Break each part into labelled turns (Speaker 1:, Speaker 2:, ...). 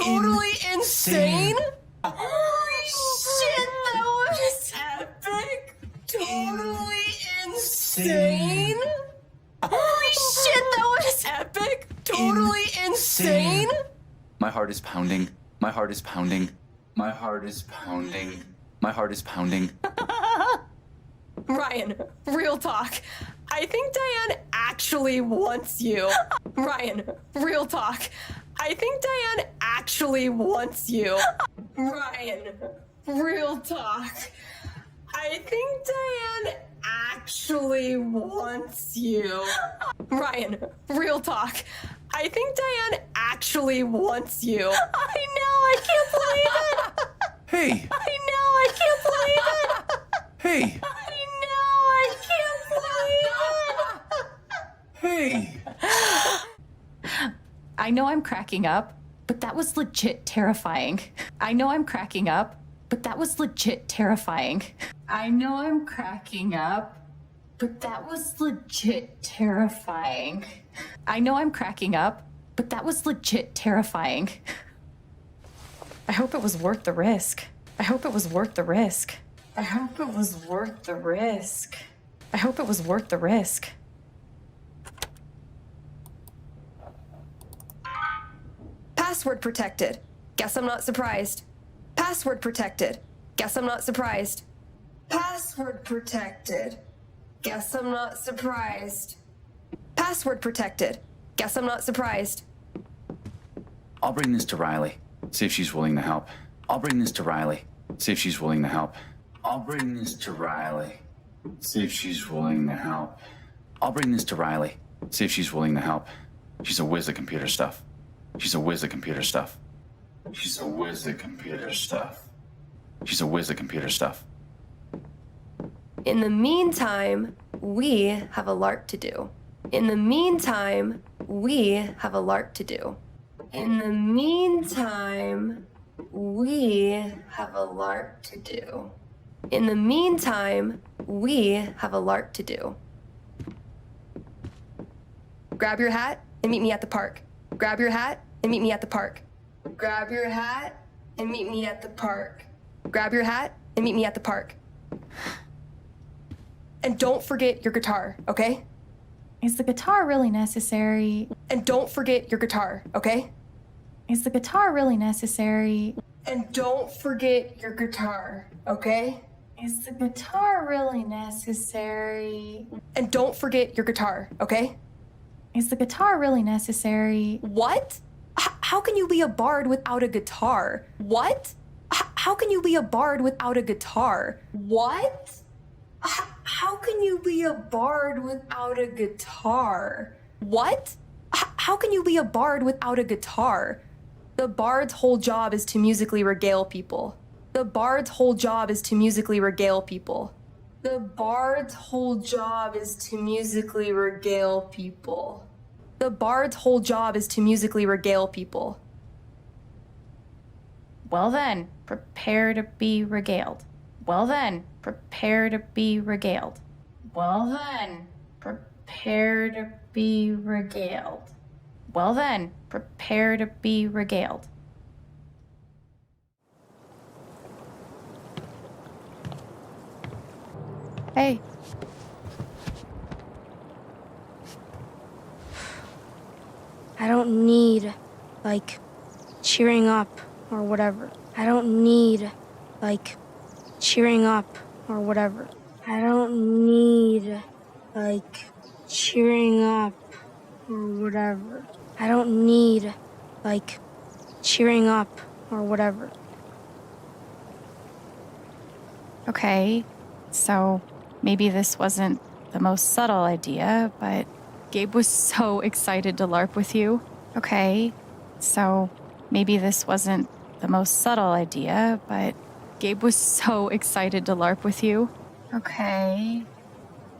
Speaker 1: totally insane? Holy shit, that was epic! Totally insane? Holy shit, that was epic! Totally insane?
Speaker 2: My heart is pounding. My heart is pounding. My heart is pounding. My heart is pounding.
Speaker 1: Ryan, real talk. I think Diane actually wants you. Ryan, real talk. I think Diane actually wants you. Ryan, real talk. I think Diane actually wants you. Ryan, real talk. I think Diane actually wants you. I know, I can't believe it.
Speaker 2: Hey!
Speaker 1: I know, I can't believe it.
Speaker 2: Hey!
Speaker 1: I know, I can't believe it.
Speaker 2: Hey!
Speaker 3: I know I'm cracking up, but that was legit terrifying. I know I'm cracking up, but that was legit terrifying. I know I'm cracking up, but that was legit terrifying. I know I'm cracking up, but that was legit terrifying. I hope it was worth the risk. I hope it was worth the risk. I hope it was worth the risk. I hope it was worth the risk.
Speaker 1: Password protected. Guess I'm not surprised. Password protected. Guess I'm not surprised. Password protected. Guess I'm not surprised. Password protected. Guess I'm not surprised.
Speaker 2: I'll bring this to Riley. See if she's willing to help. I'll bring this to Riley. See if she's willing to help. I'll bring this to Riley. See if she's willing to help. I'll bring this to Riley. See if she's willing to help. She's a whiz at computer stuff. She's a whiz at computer stuff. She's a whiz at computer stuff. She's a whiz at computer stuff.
Speaker 1: In the meantime, we have a lark to do. In the meantime, we have a lark to do. In the meantime, we have a lark to do. In the meantime, we have a lark to do. Grab your hat and meet me at the park. Grab your hat and meet me at the park. Grab your hat and meet me at the park. Grab your hat and meet me at the park. And don't forget your guitar, okay?
Speaker 3: Is the guitar really necessary?
Speaker 1: And don't forget your guitar, okay?
Speaker 3: Is the guitar really necessary?
Speaker 1: And don't forget your guitar, okay?
Speaker 3: Is the guitar really necessary?
Speaker 1: And don't forget your guitar, okay?
Speaker 3: Is the guitar really necessary?
Speaker 1: What? How can you be a bard without a guitar? What? How can you be a bard without a guitar? What? How can you be a bard without a guitar? What? How can you be a bard without a guitar? The bard's whole job is to musically regale people. The bard's whole job is to musically regale people. The bard's whole job is to musically regale people. The bard's whole job is to musically regale people.
Speaker 3: Well then, prepare to be regaled. Well then, prepare to be regaled. Well then, prepare to be regaled. Well then, prepare to be regaled. Hey.
Speaker 4: I don't need, like, cheering up or whatever. I don't need, like, cheering up or whatever. I don't need, like, cheering up or whatever. I don't need, like, cheering up or whatever.
Speaker 3: Okay, so maybe this wasn't the most subtle idea, but Gabe was so excited to LARP with you. Okay, so maybe this wasn't the most subtle idea, but Gabe was so excited to LARP with you. Okay,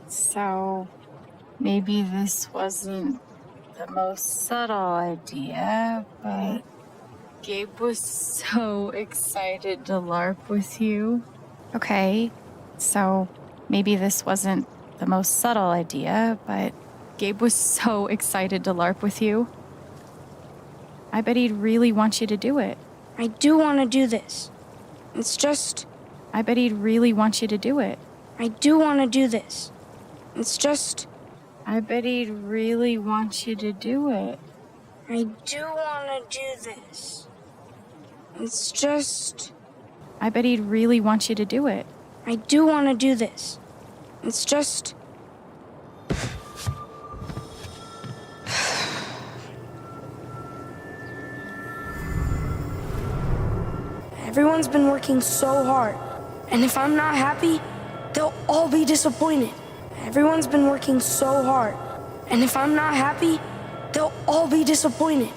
Speaker 3: so maybe this wasn't the most subtle idea, but Gabe was so excited to LARP with you. Okay, so maybe this wasn't the most subtle idea, but Gabe was so excited to LARP with you. Okay, so maybe this wasn't the most subtle idea, but Gabe was so excited to LARP with you. Okay, so maybe this wasn't the most subtle idea, but Gabe was so excited to LARP with you. Okay, so maybe this wasn't the most subtle idea, but Gabe was so excited to LARP with you. Okay, so maybe this wasn't the most subtle idea, but Gabe was so excited to LARP with you. I bet he'd really want you to do it.
Speaker 4: I do want to do this. It's just,
Speaker 3: I bet he'd really want you to do it.
Speaker 4: I do want to do this. It's just,
Speaker 3: I bet he'd really want you to do it.
Speaker 4: I do want to do this. It's just,
Speaker 3: I bet he'd really want you to do it.
Speaker 4: I do want to do this. It's just, everyone's been working so hard, and if I'm not happy, they'll all be disappointed. Everyone's been working so hard, and if I'm not happy, they'll all be disappointed.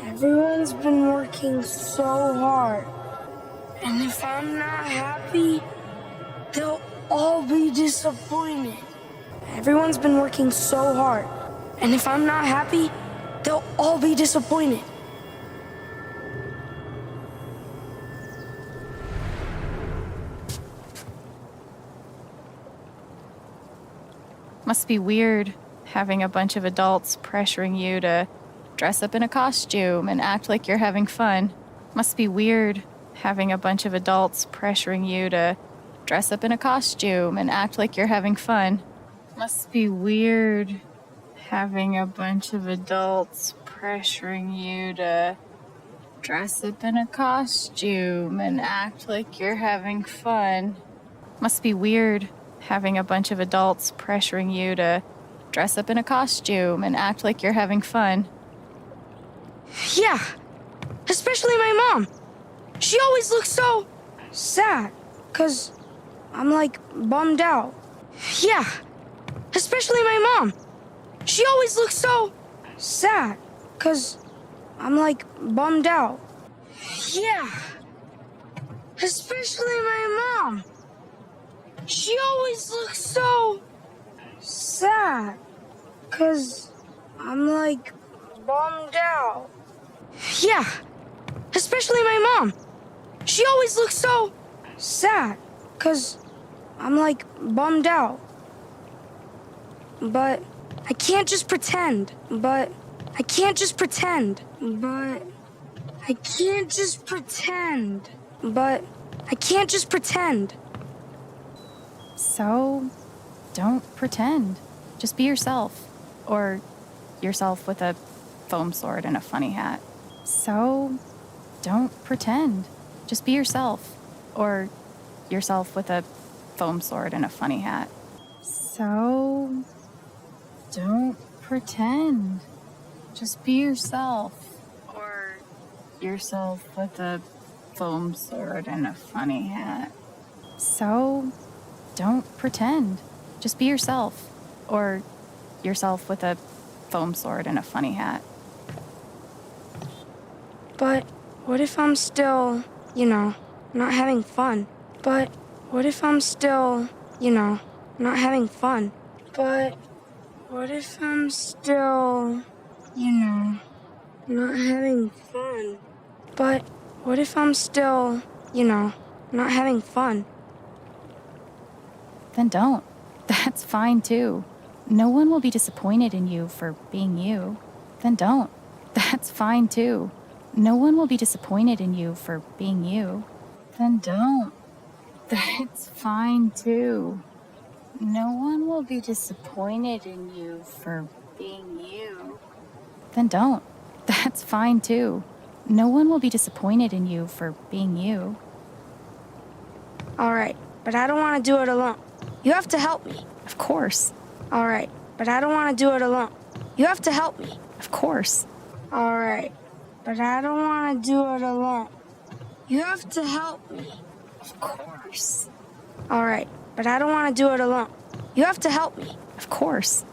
Speaker 4: Everyone's been working so hard, and if I'm not happy, they'll all be disappointed. Everyone's been working so hard, and if I'm not happy, they'll all be disappointed.
Speaker 3: Must be weird having a bunch of adults pressuring you to dress up in a costume and act like you're having fun. Must be weird having a bunch of adults pressuring you to dress up in a costume and act like you're having fun. Must be weird having a bunch of adults pressuring you to dress up in a costume and act like you're having fun. Must be weird having a bunch of adults pressuring you to dress up in a costume and act like you're having fun.
Speaker 4: Yeah, especially my mom. She always looks so sad, 'cause I'm like bummed out. Yeah, especially my mom. She always looks so sad, 'cause I'm like bummed out. Yeah, especially my mom. She always looks so sad, 'cause I'm like bummed out. Yeah, especially my mom. She always looks so sad, 'cause I'm like bummed out. But I can't just pretend. But I can't just pretend. But I can't just pretend. But I can't just pretend.
Speaker 3: So, don't pretend. Just be yourself. Or yourself with a foam sword and a funny hat. So, don't pretend. Just be yourself. Or yourself with a foam sword and a funny hat. So, don't pretend. Just be yourself. Or yourself with a foam sword and a funny hat. So, don't pretend. Just be yourself. Or yourself with a foam sword and a funny hat.
Speaker 4: But what if I'm still, not having fun? But what if I'm still, not having fun? But what if I'm still, not having fun? But what if I'm still, not having fun?
Speaker 3: Then don't. That's fine too. No one will be disappointed in you for being you. Then don't. That's fine too. No one will be disappointed in you for being you. Then don't. That's fine too. No one will be disappointed in you for being you. Then don't. That's fine too. No one will be disappointed in you for being you.
Speaker 4: All right, but I don't want to do it alone. You have to help me.
Speaker 3: Of course.
Speaker 4: All right, but I don't want to do it alone. You have to help me.
Speaker 3: Of course.
Speaker 4: All right, but I don't want to do it alone. You have to help me.
Speaker 3: Of course.
Speaker 4: All right, but I don't want to do it alone. You have to help me.
Speaker 3: Of course.